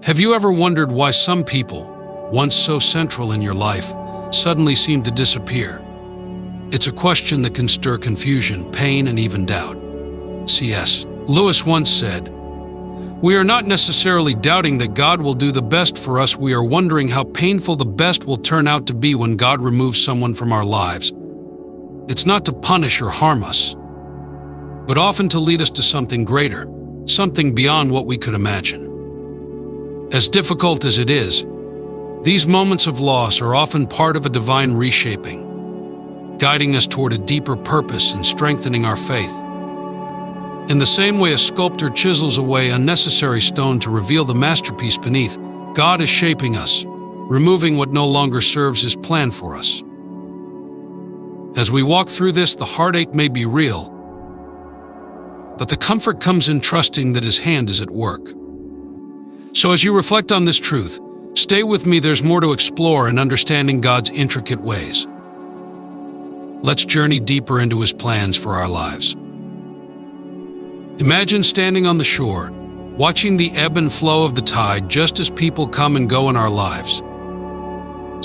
Have you ever wondered why some people, once so central in your life, suddenly seem to disappear? It's a question that can stir confusion, pain, and even doubt. C.S. Lewis once said, "We are not necessarily doubting that God will do the best for us, we are wondering how painful the best will turn out to be when God removes someone from our lives. It's not to punish or harm us, but often to lead us to something greater, something beyond what we could imagine." As difficult as it is, these moments of loss are often part of a divine reshaping, guiding us toward a deeper purpose and strengthening our faith. In the same way a sculptor chisels away unnecessary stone to reveal the masterpiece beneath, God is shaping us, removing what no longer serves His plan for us. As we walk through this, the heartache may be real, but the comfort comes in trusting that His hand is at work. So as you reflect on this truth, stay with me. There's more to explore in understanding God's intricate ways. Let's journey deeper into His plans for our lives. Imagine standing on the shore, watching the ebb and flow of the tide just as people come and go in our lives.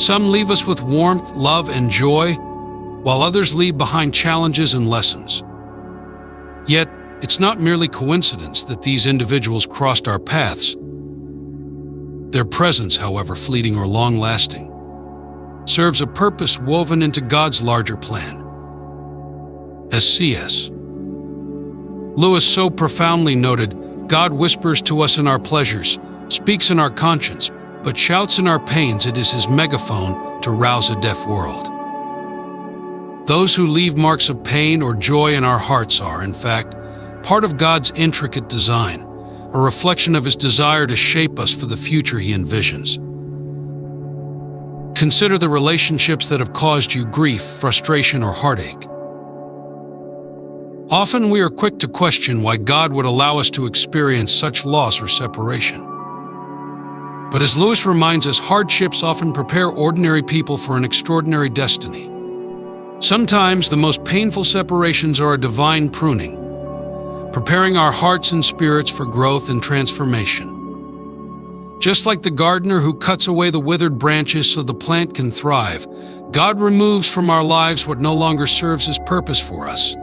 Some leave us with warmth, love, and joy, while others leave behind challenges and lessons. Yet, it's not merely coincidence that these individuals crossed our paths. Their presence, however fleeting or long-lasting, serves a purpose woven into God's larger plan. As C.S. Lewis so profoundly noted, God whispers to us in our pleasures, speaks in our conscience, but shouts in our pains. It is His megaphone to rouse a deaf world. Those who leave marks of pain or joy in our hearts are, in fact, part of God's intricate design, a reflection of His desire to shape us for the future He envisions. Consider the relationships that have caused you grief, frustration, or heartache. Often we are quick to question why God would allow us to experience such loss or separation. But as Lewis reminds us, hardships often prepare ordinary people for an extraordinary destiny. Sometimes the most painful separations are a divine pruning, preparing our hearts and spirits for growth and transformation. Just like the gardener who cuts away the withered branches so the plant can thrive, God removes from our lives what no longer serves His purpose for us.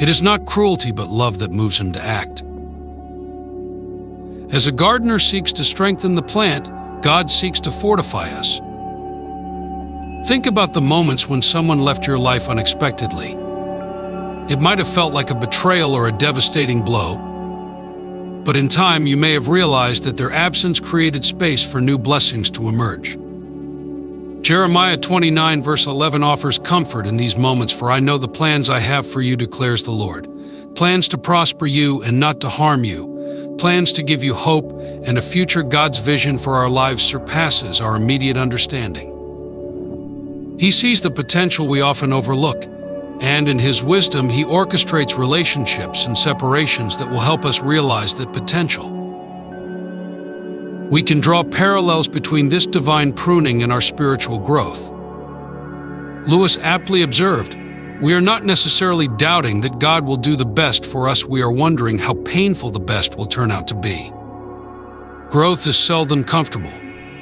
It is not cruelty but love that moves Him to act. As a gardener seeks to strengthen the plant, God seeks to fortify us. Think about the moments when someone left your life unexpectedly. It might have felt like a betrayal or a devastating blow, but in time you may have realized that their absence created space for new blessings to emerge. Jeremiah 29 verse 11 offers comfort in these moments, "For I know the plans I have for you, declares the Lord. Plans to prosper you and not to harm you. Plans to give you hope and a future." God's vision for our lives surpasses our immediate understanding. He sees the potential we often overlook, and in His wisdom, He orchestrates relationships and separations that will help us realize that potential. We can draw parallels between this divine pruning and our spiritual growth. Lewis aptly observed, "We are not necessarily doubting that God will do the best for us, we are wondering how painful the best will turn out to be." Growth is seldom comfortable,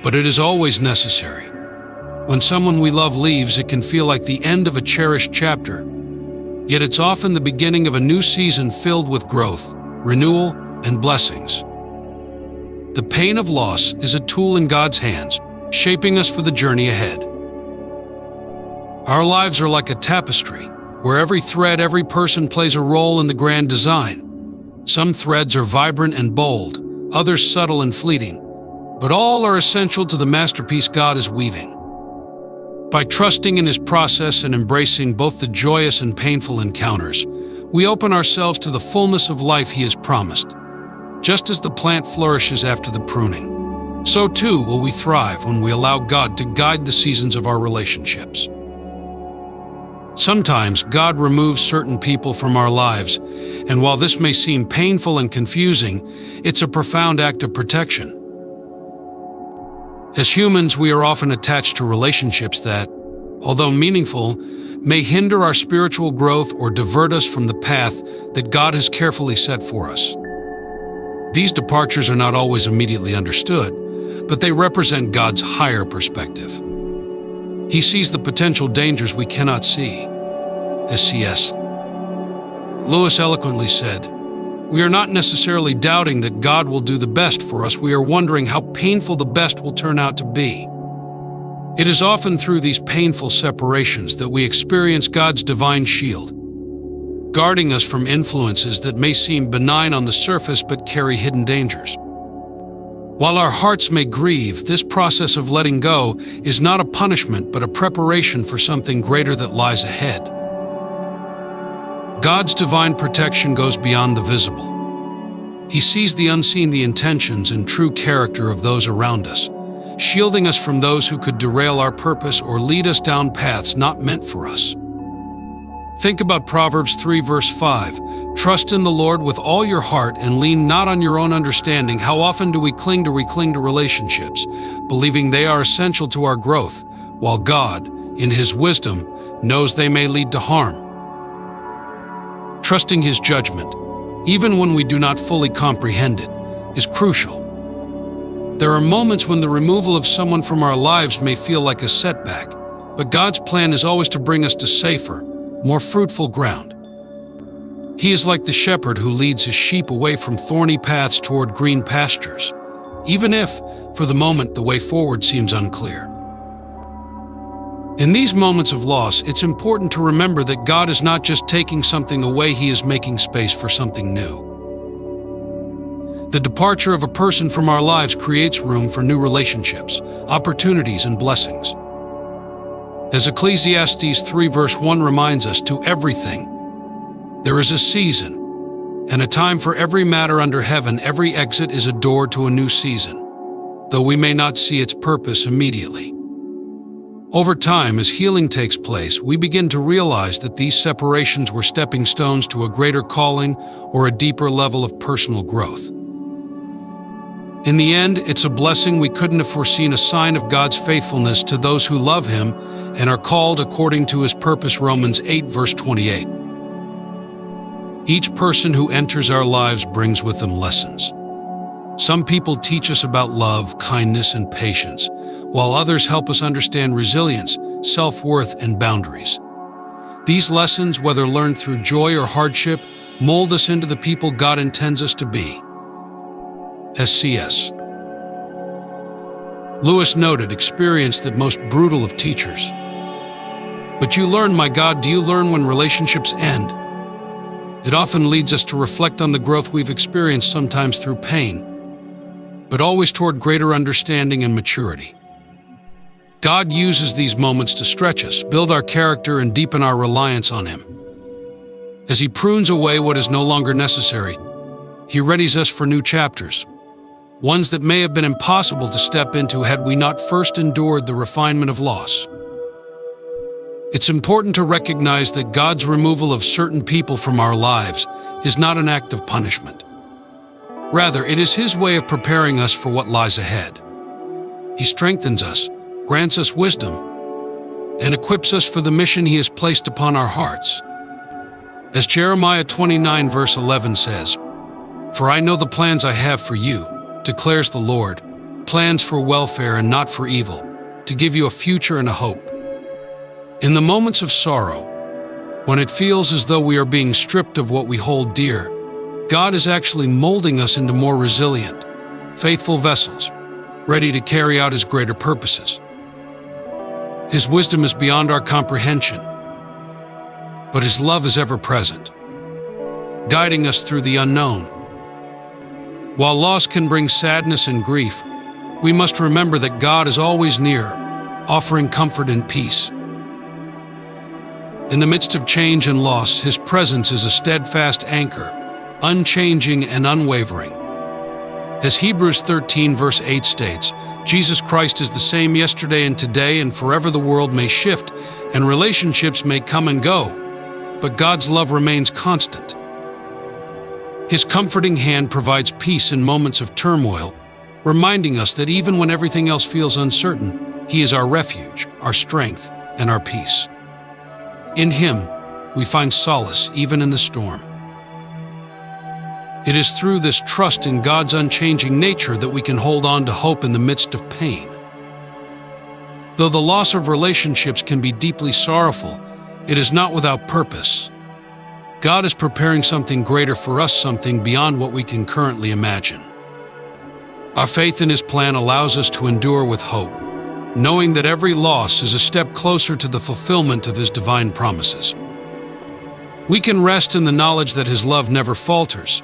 but it is always necessary. When someone we love leaves, it can feel like the end of a cherished chapter. Yet it's often the beginning of a new season filled with growth, renewal, and blessings. The pain of loss is a tool in God's hands, shaping us for the journey ahead. Our lives are like a tapestry, where every thread, every person plays a role in the grand design. Some threads are vibrant and bold, others subtle and fleeting, but all are essential to the masterpiece God is weaving. By trusting in His process and embracing both the joyous and painful encounters, we open ourselves to the fullness of life He has promised. Just as the plant flourishes after the pruning, so too will we thrive when we allow God to guide the seasons of our relationships. Sometimes God removes certain people from our lives, and while this may seem painful and confusing, it's a profound act of protection. As humans, we are often attached to relationships that, although meaningful, may hinder our spiritual growth or divert us from the path that God has carefully set for us. These departures are not always immediately understood, but they represent God's higher perspective. He sees the potential dangers we cannot see. As C.S. Lewis eloquently said, "We are not necessarily doubting that God will do the best for us, we are wondering how painful the best will turn out to be." It is often through these painful separations that we experience God's divine shield, guarding us from influences that may seem benign on the surface but carry hidden dangers. While our hearts may grieve, this process of letting go is not a punishment but a preparation for something greater that lies ahead. God's divine protection goes beyond the visible. He sees the unseen, the intentions and true character of those around us, shielding us from those who could derail our purpose or lead us down paths not meant for us. Think about Proverbs 3 verse 5. "Trust in the Lord with all your heart and lean not on your own understanding." How often do we cling to relationships, believing they are essential to our growth, while God, in His wisdom, knows they may lead to harm? Trusting His judgment, even when we do not fully comprehend it, is crucial. There are moments when the removal of someone from our lives may feel like a setback, but God's plan is always to bring us to safer, more fruitful ground. He is like the shepherd who leads his sheep away from thorny paths toward green pastures, even if, for the moment, the way forward seems unclear. In these moments of loss, it's important to remember that God is not just taking something away, He is making space for something new. The departure of a person from our lives creates room for new relationships, opportunities, and blessings. As Ecclesiastes 3 verse 1 reminds us, "To everything there is a season, and a time for every matter under heaven. Every exit is a door to a new season, though we may not see its purpose immediately." Over time, as healing takes place, we begin to realize that these separations were stepping stones to a greater calling or a deeper level of personal growth. In the end, it's a blessing we couldn't have foreseen, a sign of God's faithfulness to those who love Him and are called according to His purpose. Romans 8 verse 28. Each person who enters our lives brings with them lessons. Some people teach us about love, kindness, and patience, while others help us understand resilience, self-worth, and boundaries. These lessons, whether learned through joy or hardship, mold us into the people God intends us to be. As C.S. Lewis noted, "Experience that most brutal of teachers. But you learn, my God, do you learn when relationships end?" It often leads us to reflect on the growth we've experienced, sometimes through pain, but always toward greater understanding and maturity. God uses these moments to stretch us, build our character, and deepen our reliance on Him. As He prunes away what is no longer necessary, He readies us for new chapters, ones that may have been impossible to step into had we not first endured the refinement of loss. It's important to recognize that God's removal of certain people from our lives is not an act of punishment. Rather, it is His way of preparing us for what lies ahead. He strengthens us, grants us wisdom, and equips us for the mission He has placed upon our hearts. As Jeremiah 29 verse 11 says, "For I know the plans I have for you, declares the Lord, plans for welfare and not for evil, to give you a future and a hope." In the moments of sorrow, when it feels as though we are being stripped of what we hold dear, God is actually molding us into more resilient, faithful vessels, ready to carry out His greater purposes. His wisdom is beyond our comprehension, but His love is ever present, guiding us through the unknown. While loss can bring sadness and grief, we must remember that God is always near, offering comfort and peace. In the midst of change and loss, His presence is a steadfast anchor, unchanging and unwavering. As Hebrews 13 verse 8 states, Jesus Christ is the same yesterday and today and forever. The world may shift and relationships may come and go, but God's love remains constant. His comforting hand provides peace in moments of turmoil, reminding us that even when everything else feels uncertain, He is our refuge, our strength, and our peace. In Him, we find solace even in the storm. It is through this trust in God's unchanging nature that we can hold on to hope in the midst of pain. Though the loss of relationships can be deeply sorrowful, it is not without purpose. God is preparing something greater for us, something beyond what we can currently imagine. Our faith in His plan allows us to endure with hope, knowing that every loss is a step closer to the fulfillment of His divine promises. We can rest in the knowledge that His love never falters,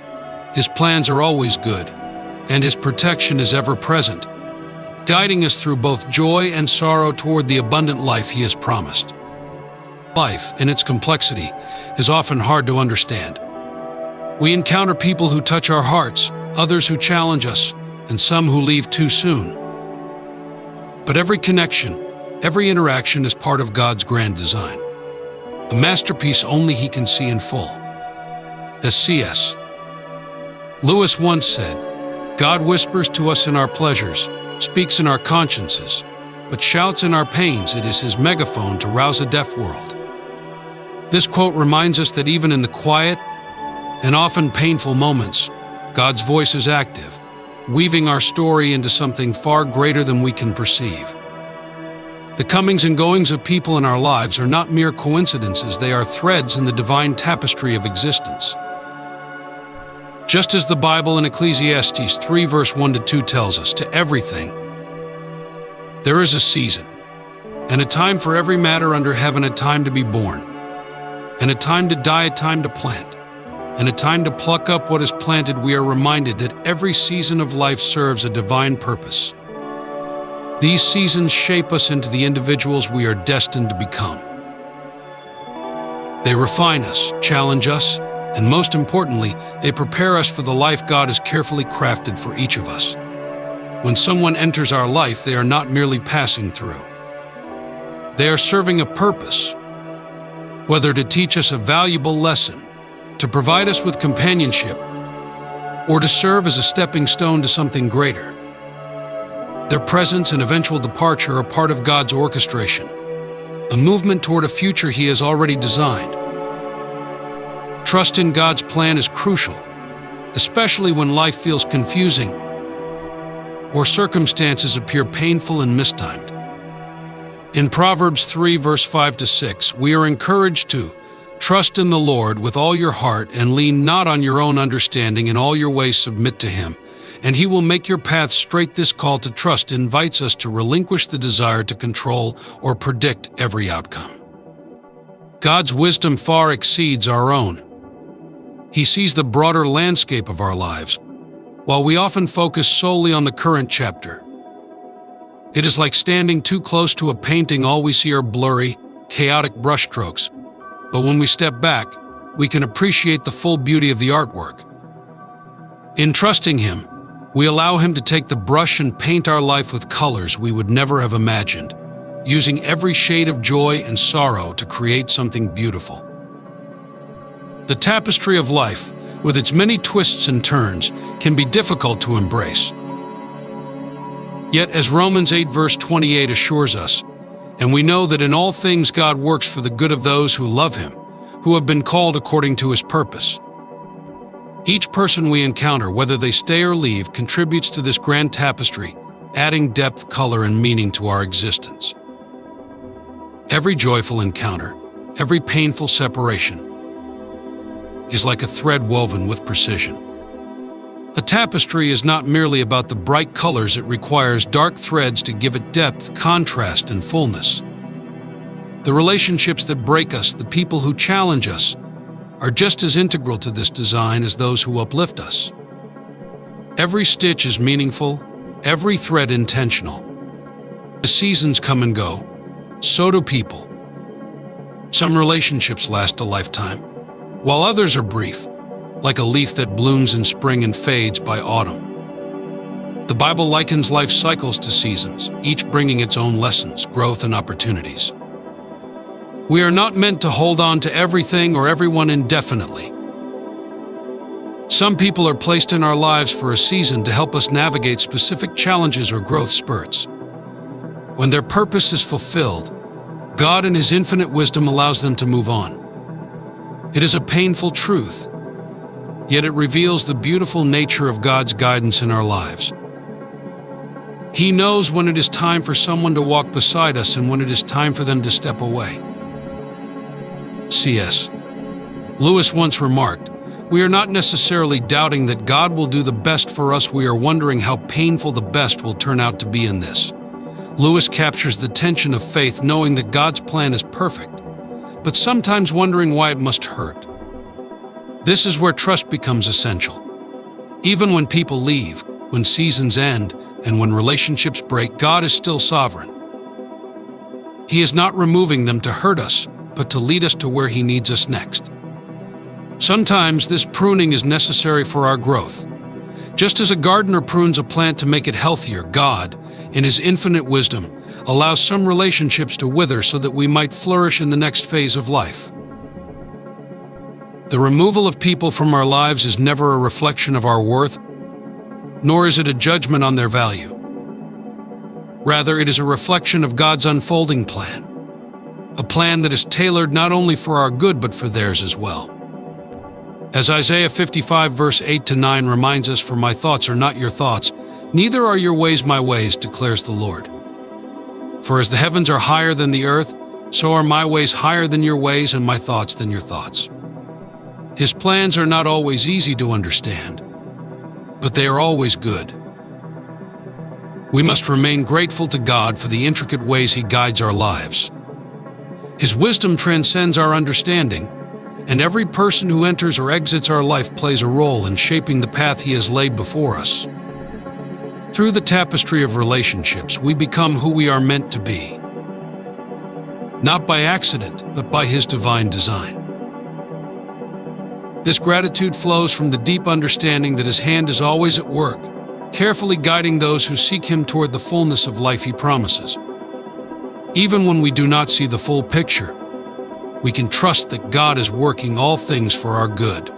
His plans are always good, and His protection is ever present, guiding us through both joy and sorrow toward the abundant life He has promised. Life, in its complexity, is often hard to understand. We encounter people who touch our hearts, others who challenge us, and some who leave too soon. But every connection, every interaction is part of God's grand design, a masterpiece only He can see in full. As C.S. Lewis once said, "God whispers to us in our pleasures, speaks in our consciences, but shouts in our pains. It is His megaphone to rouse a deaf world." This quote reminds us that even in the quiet and often painful moments, God's voice is active, weaving our story into something far greater than we can perceive. The comings and goings of people in our lives are not mere coincidences, they are threads in the divine tapestry of existence. Just as the Bible in Ecclesiastes 3 verse 1-2 tells us, to everything there is a season, and a time for every matter under heaven, a time to be born, and a time to die, a time to plant, and a time to pluck up what is planted. We are reminded that every season of life serves a divine purpose. These seasons shape us into the individuals we are destined to become. They refine us, challenge us, and most importantly, they prepare us for the life God has carefully crafted for each of us. When someone enters our life, they are not merely passing through. They are serving a purpose, whether to teach us a valuable lesson, to provide us with companionship, or to serve as a stepping stone to something greater. Their presence and eventual departure are part of God's orchestration, a movement toward a future He has already designed. Trust in God's plan is crucial, especially when life feels confusing or circumstances appear painful and mistimed. In Proverbs 3 verse 5-6, we are encouraged to trust in the Lord with all your heart and lean not on your own understanding. In all your ways submit to Him, and He will make your path straight. This call to trust invites us to relinquish the desire to control or predict every outcome. God's wisdom far exceeds our own. He sees the broader landscape of our lives, while we often focus solely on the current chapter. It is like standing too close to a painting. All we see are blurry, chaotic brushstrokes. But when we step back, we can appreciate the full beauty of the artwork. In trusting Him, we allow Him to take the brush and paint our life with colors we would never have imagined, using every shade of joy and sorrow to create something beautiful. The tapestry of life, with its many twists and turns, can be difficult to embrace. Yet, as Romans 8 verse 28 assures us, and we know that in all things God works for the good of those who love Him, who have been called according to His purpose. Each person we encounter, whether they stay or leave, contributes to this grand tapestry, adding depth, color, and meaning to our existence. Every joyful encounter, every painful separation, is like a thread woven with precision. A tapestry is not merely about the bright colors, it requires dark threads to give it depth, contrast, and fullness. The relationships that break us, the people who challenge us, are just as integral to this design as those who uplift us. Every stitch is meaningful, every thread intentional. As seasons come and go, so do people. Some relationships last a lifetime, while others are brief, like a leaf that blooms in spring and fades by autumn. The Bible likens life cycles to seasons, each bringing its own lessons, growth, and opportunities. We are not meant to hold on to everything or everyone indefinitely. Some people are placed in our lives for a season to help us navigate specific challenges or growth spurts. When their purpose is fulfilled, God in His infinite wisdom allows them to move on. It is a painful truth, yet it reveals the beautiful nature of God's guidance in our lives. He knows when it is time for someone to walk beside us and when it is time for them to step away. C.S. Lewis once remarked, "We are not necessarily doubting that God will do the best for us, we are wondering how painful the best will turn out to be in this." Lewis captures the tension of faith, knowing that God's plan is perfect, but sometimes wondering why it must hurt. This is where trust becomes essential. Even when people leave, when seasons end, and when relationships break, God is still sovereign. He is not removing them to hurt us, but to lead us to where He needs us next. Sometimes this pruning is necessary for our growth. Just as a gardener prunes a plant to make it healthier, God, in His infinite wisdom, allows some relationships to wither so that we might flourish in the next phase of life. The removal of people from our lives is never a reflection of our worth, nor is it a judgment on their value. Rather, it is a reflection of God's unfolding plan, a plan that is tailored not only for our good but for theirs as well. As Isaiah 55 verse 8-9 reminds us, "For my thoughts are not your thoughts, neither are your ways my ways, declares the Lord. For as the heavens are higher than the earth, so are my ways higher than your ways, and my thoughts than your thoughts." His plans are not always easy to understand, but they are always good. We must remain grateful to God for the intricate ways He guides our lives. His wisdom transcends our understanding, and every person who enters or exits our life plays a role in shaping the path He has laid before us. Through the tapestry of relationships, we become who we are meant to be, not by accident, but by His divine design. This gratitude flows from the deep understanding that His hand is always at work, carefully guiding those who seek Him toward the fullness of life He promises. Even when we do not see the full picture, we can trust that God is working all things for our good.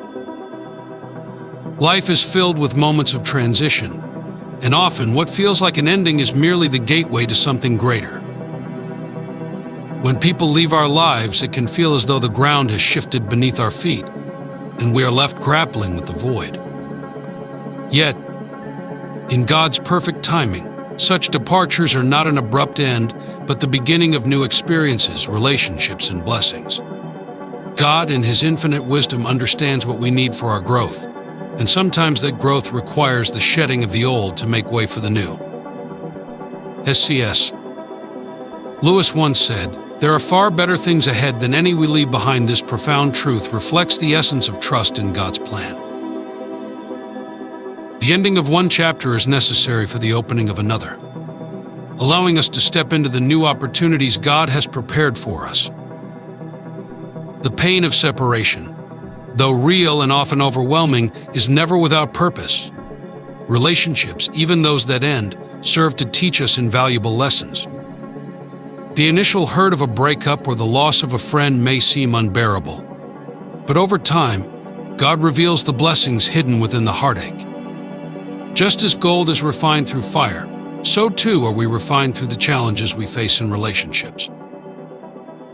Life is filled with moments of transition, and often what feels like an ending is merely the gateway to something greater. When people leave our lives, it can feel as though the ground has shifted beneath our feet, and we are left grappling with the void. Yet, in God's perfect timing, such departures are not an abrupt end, but the beginning of new experiences, relationships, and blessings. God, in His infinite wisdom, understands what we need for our growth, and sometimes that growth requires the shedding of the old to make way for the new. As C.S. Lewis once said, "There are far better things ahead than any we leave behind." This profound truth reflects the essence of trust in God's plan. The ending of one chapter is necessary for the opening of another, allowing us to step into the new opportunities God has prepared for us. The pain of separation, though real and often overwhelming, is never without purpose. Relationships, even those that end, serve to teach us invaluable lessons. The initial hurt of a breakup or the loss of a friend may seem unbearable, but over time, God reveals the blessings hidden within the heartache. Just as gold is refined through fire, so too are we refined through the challenges we face in relationships.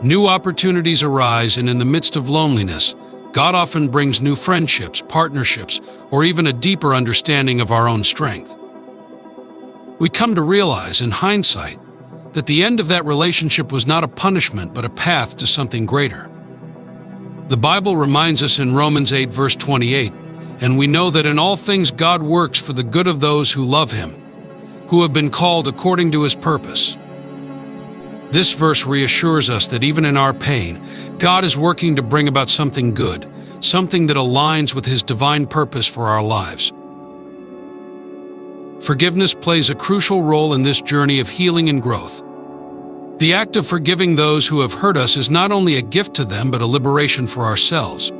New opportunities arise, and in the midst of loneliness, God often brings new friendships, partnerships, or even a deeper understanding of our own strength. We come to realize, in hindsight, that the end of that relationship was not a punishment but a path to something greater. The Bible reminds us in Romans 8 verse 28, "And we know that in all things God works for the good of those who love Him, who have been called according to His purpose." This verse reassures us that even in our pain, God is working to bring about something good, something that aligns with His divine purpose for our lives. Forgiveness plays a crucial role in this journey of healing and growth. The act of forgiving those who have hurt us is not only a gift to them, but a liberation for ourselves.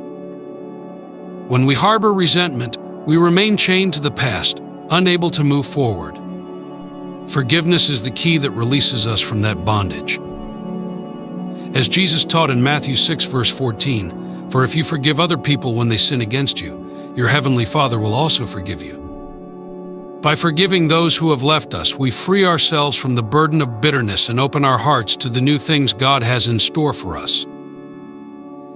When we harbor resentment, we remain chained to the past, unable to move forward. Forgiveness is the key that releases us from that bondage. As Jesus taught in Matthew 6 verse 14, "For if you forgive other people when they sin against you, your heavenly Father will also forgive you." By forgiving those who have left us, we free ourselves from the burden of bitterness and open our hearts to the new things God has in store for us.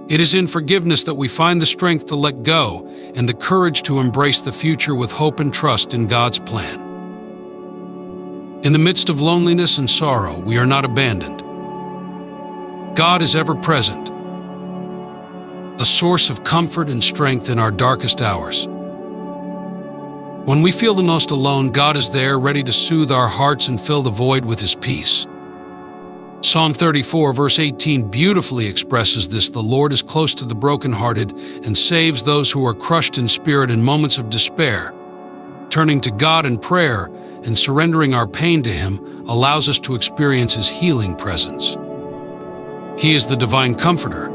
It is in forgiveness that we find the strength to let go and the courage to embrace the future with hope and trust in God's plan. In the midst of loneliness and sorrow, we are not abandoned. God is ever present, a source of comfort and strength in our darkest hours. When we feel the most alone, God is there, ready to soothe our hearts and fill the void with His peace. Psalm 34, verse 18 beautifully expresses this. The Lord is close to the brokenhearted and saves those who are crushed in spirit in moments of despair. Turning to God in prayer and surrendering our pain to Him allows us to experience His healing presence. He is the divine comforter,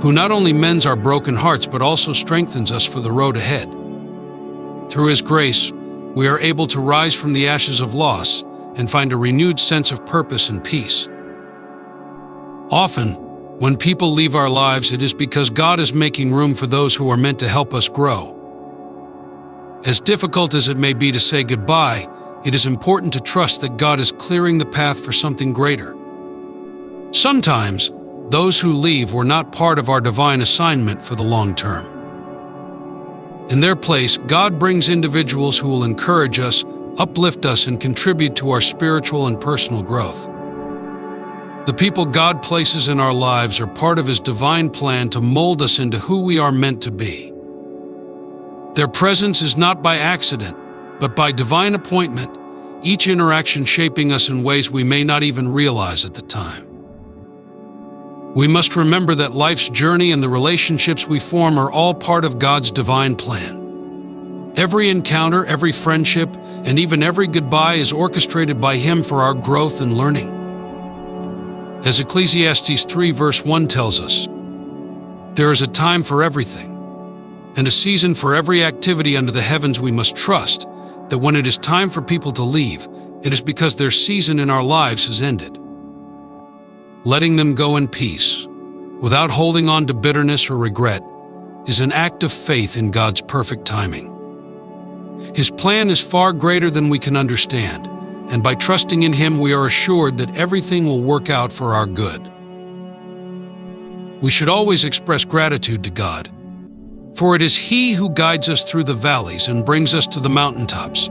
who not only mends our broken hearts but also strengthens us for the road ahead. Through His grace, we are able to rise from the ashes of loss and find a renewed sense of purpose and peace. Often, when people leave our lives, it is because God is making room for those who are meant to help us grow. As difficult as it may be to say goodbye, it is important to trust that God is clearing the path for something greater. Sometimes, those who leave were not part of our divine assignment for the long term. In their place, God brings individuals who will encourage us, uplift us, and contribute to our spiritual and personal growth. The people God places in our lives are part of His divine plan to mold us into who we are meant to be. Their presence is not by accident, but by divine appointment, each interaction shaping us in ways we may not even realize at the time. We must remember that life's journey and the relationships we form are all part of God's divine plan. Every encounter, every friendship, and even every goodbye is orchestrated by Him for our growth and learning. As Ecclesiastes 3 verse 1 tells us, there is a time for everything, and a season for every activity under the heavens. We must trust that when it is time for people to leave, it is because their season in our lives has ended. Letting them go in peace, without holding on to bitterness or regret, is an act of faith in God's perfect timing. His plan is far greater than we can understand, and by trusting in Him, we are assured that everything will work out for our good. We should always express gratitude to God, for it is He who guides us through the valleys and brings us to the mountaintops.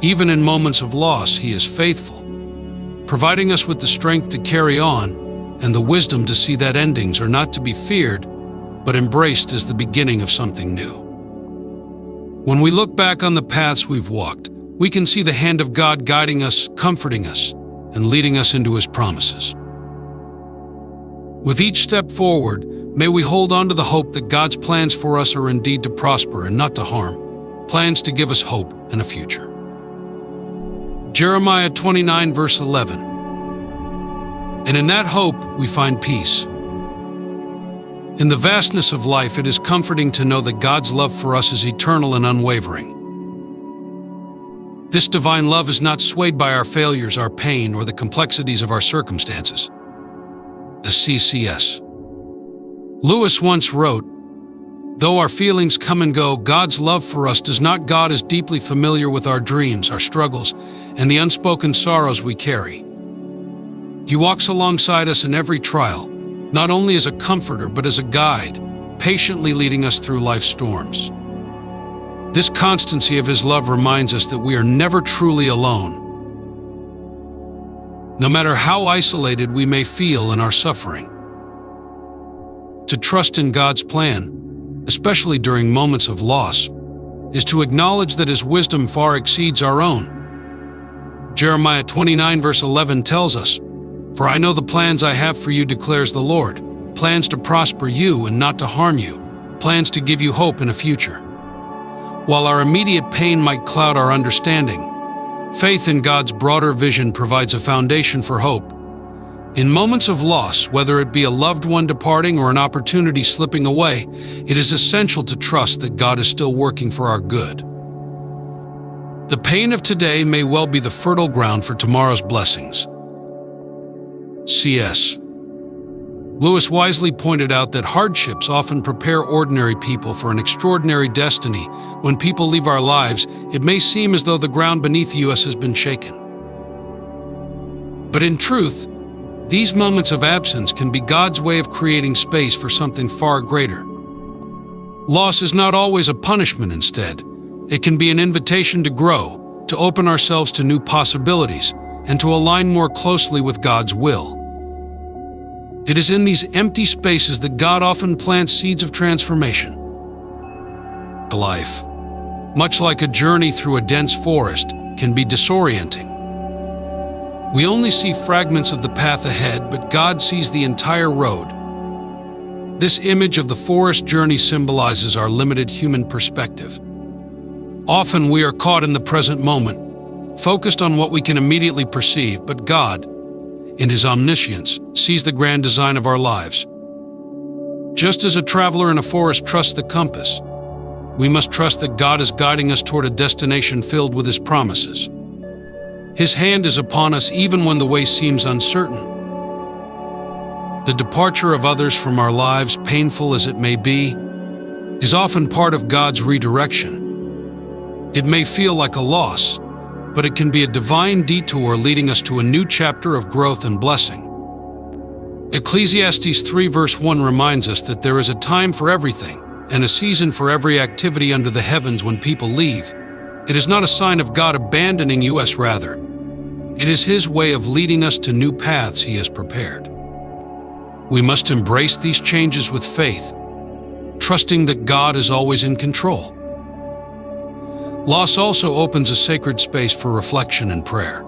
Even in moments of loss, He is faithful, providing us with the strength to carry on and the wisdom to see that endings are not to be feared, but embraced as the beginning of something new. When we look back on the paths we've walked, we can see the hand of God guiding us, comforting us, and leading us into His promises. With each step forward, may we hold on to the hope that God's plans for us are indeed to prosper and not to harm, plans to give us hope and a future. Jeremiah 29 verse 11. And in that hope, we find peace. In the vastness of life, it is comforting to know that God's love for us is eternal and unwavering. This divine love is not swayed by our failures, our pain, or the complexities of our circumstances. As C.S. Lewis once wrote, "Though our feelings come and go, God's love for us does not. God is deeply familiar with our dreams, our struggles, and the unspoken sorrows we carry. He walks alongside us in every trial, not only as a comforter, but as a guide, patiently leading us through life's storms. This constancy of His love reminds us that we are never truly alone. No matter how isolated we may feel in our suffering, to trust in God's plan, especially during moments of loss, is to acknowledge that His wisdom far exceeds our own. Jeremiah 29 verse 11 tells us, "For I know the plans I have for you, declares the Lord, plans to prosper you and not to harm you, plans to give you hope and a future." While our immediate pain might cloud our understanding, faith in God's broader vision provides a foundation for hope. In moments of loss, whether it be a loved one departing or an opportunity slipping away, it is essential to trust that God is still working for our good. The pain of today may well be the fertile ground for tomorrow's blessings. C.S. Lewis wisely pointed out that hardships often prepare ordinary people for an extraordinary destiny. When people leave our lives, it may seem as though the ground beneath us has been shaken. But in truth, These moments of absence can be God's way of creating space for something far greater. Loss is not always a punishment. Instead, it can be an invitation to grow, to open ourselves to new possibilities, and to align more closely with God's will. It is in these empty spaces that God often plants seeds of transformation. Life, much like a journey through a dense forest, can be disorienting. We only see fragments of the path ahead, but God sees the entire road. This image of the forest journey symbolizes our limited human perspective. Often we are caught in the present moment, focused on what we can immediately perceive, but God, in His omniscience, sees the grand design of our lives. Just as a traveler in a forest trusts the compass, we must trust that God is guiding us toward a destination filled with His promises. His hand is upon us even when the way seems uncertain. The departure of others from our lives, painful as it may be, is often part of God's redirection. It may feel like a loss, but it can be a divine detour leading us to a new chapter of growth and blessing. Ecclesiastes 3 verse 1 reminds us that there is a time for everything and a season for every activity under the heavens. When people leave, it is not a sign of God abandoning us, rather, it is His way of leading us to new paths He has prepared. We must embrace these changes with faith, trusting that God is always in control. Loss also opens a sacred space for reflection and prayer.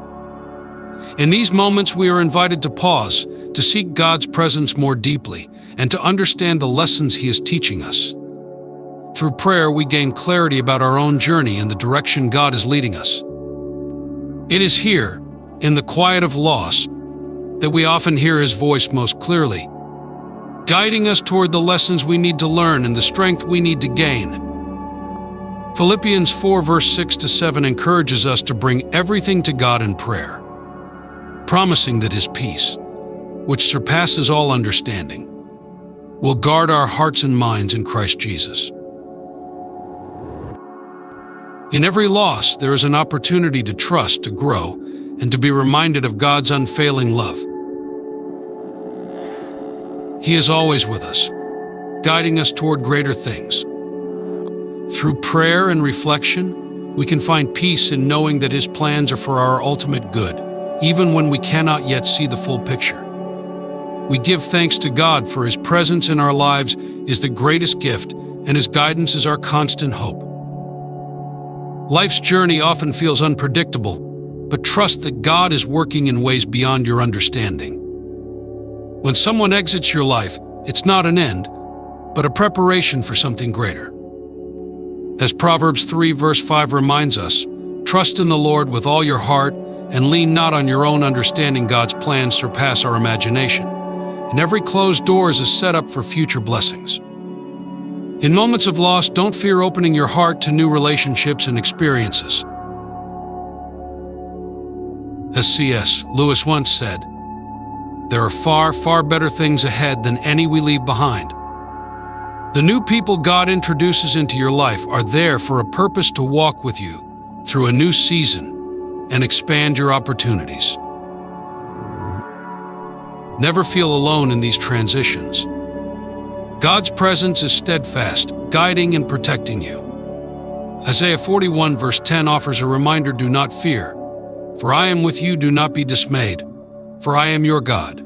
In these moments, we are invited to pause, to seek God's presence more deeply, and to understand the lessons He is teaching us. Through prayer, we gain clarity about our own journey and the direction God is leading us. It is here, in the quiet of loss, that we often hear His voice most clearly, guiding us toward the lessons we need to learn and the strength we need to gain. Philippians 4 verse 6 to 7 encourages us to bring everything to God in prayer, promising that His peace, which surpasses all understanding, will guard our hearts and minds in Christ Jesus. In every loss, there is an opportunity to trust, to grow, and to be reminded of God's unfailing love. He is always with us, guiding us toward greater things. Through prayer and reflection, we can find peace in knowing that His plans are for our ultimate good, even when we cannot yet see the full picture. We give thanks to God for His presence in our lives is the greatest gift, and His guidance is our constant hope. Life's journey often feels unpredictable, but trust that God is working in ways beyond your understanding. When someone exits your life, it's not an end, but a preparation for something greater. As Proverbs 3 verse 5 reminds us, trust in the Lord with all your heart and lean not on your own understanding. God's plans surpass our imagination, and every closed door is a setup for future blessings. In moments of loss, don't fear opening your heart to new relationships and experiences. As C.S. Lewis once said, there are far, far better things ahead than any we leave behind. The new people God introduces into your life are there for a purpose to walk with you through a new season and expand your opportunities. Never feel alone in these transitions. God's presence is steadfast, guiding and protecting you. Isaiah 41 verse 10 offers a reminder: do not fear, for I am with you. Do not be dismayed, for I am your God.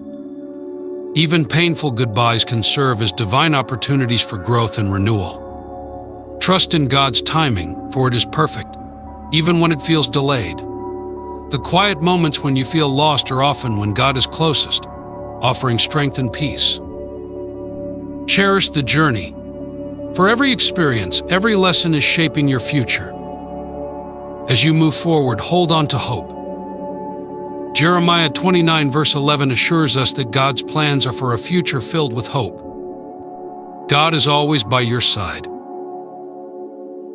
Even painful goodbyes can serve as divine opportunities for growth and renewal. Trust in God's timing, for it is perfect, even when it feels delayed. The quiet moments when you feel lost are often when God is closest, offering strength and peace. Cherish the journey. For every experience, every lesson is shaping your future. As you move forward, hold on to hope. Jeremiah 29 verse 11 assures us that God's plans are for a future filled with hope. God is always by your side,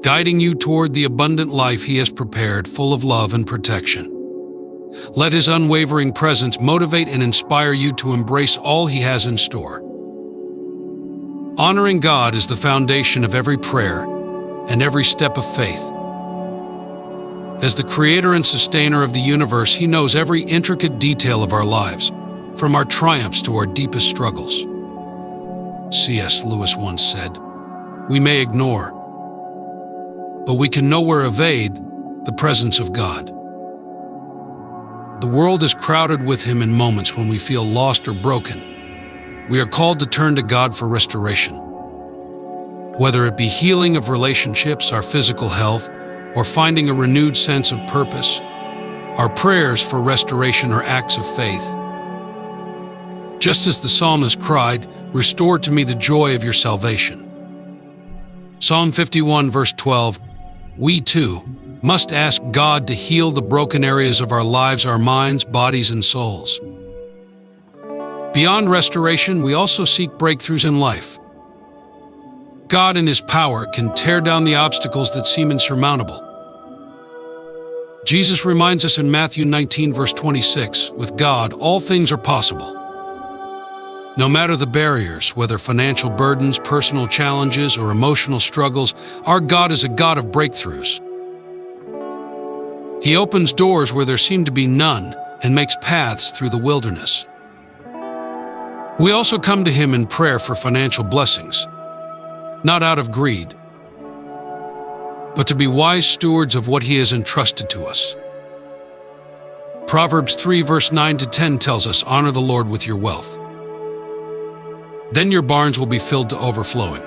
guiding you toward the abundant life He has prepared, full of love and protection. Let His unwavering presence motivate and inspire you to embrace all He has in store. Honoring God is the foundation of every prayer and every step of faith. As the creator and sustainer of the universe, He knows every intricate detail of our lives, from our triumphs to our deepest struggles. C.S. Lewis once said, "We may ignore, but we can nowhere evade the presence of God." The world is crowded with Him in moments when we feel lost or broken. We are called to turn to God for restoration. Whether it be healing of relationships, our physical health, or finding a renewed sense of purpose, our prayers for restoration are acts of faith. Just as the psalmist cried, "Restore to me the joy of your salvation." Psalm 51, verse 12, we too must ask God to heal the broken areas of our lives, our minds, bodies, and souls. Beyond restoration, we also seek breakthroughs in life. God in His power can tear down the obstacles that seem insurmountable. Jesus reminds us in Matthew 19, verse 26, with God, all things are possible. No matter the barriers, whether financial burdens, personal challenges, or emotional struggles, our God is a God of breakthroughs. He opens doors where there seem to be none and makes paths through the wilderness. We also come to Him in prayer for financial blessings, not out of greed, but to be wise stewards of what He has entrusted to us. Proverbs 3, verse 9 to 10 tells us, "Honor the Lord with your wealth. Then your barns will be filled to overflowing."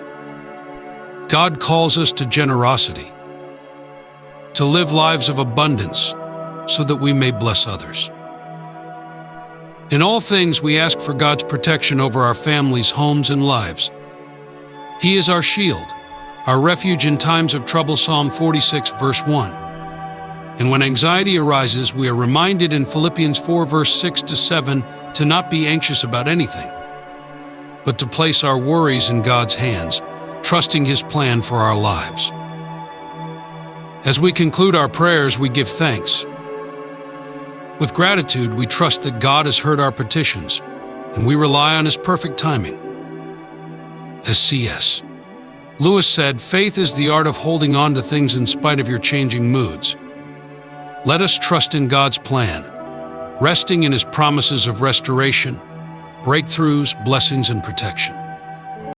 God calls us to generosity, to live lives of abundance so that we may bless others. In all things, we ask for God's protection over our families, homes, and lives. He is our shield, our refuge in times of trouble, Psalm 46, verse 1. And when anxiety arises, we are reminded in Philippians 4, verse 6 to 7, to not be anxious about anything, but to place our worries in God's hands, trusting His plan for our lives. As we conclude our prayers, we give thanks. With gratitude, we trust that God has heard our petitions, and we rely on His perfect timing. As C.S. Lewis said, "Faith is the art of holding on to things in spite of your changing moods." Let us trust in God's plan, resting in His promises of restoration, breakthroughs, blessings, and protection.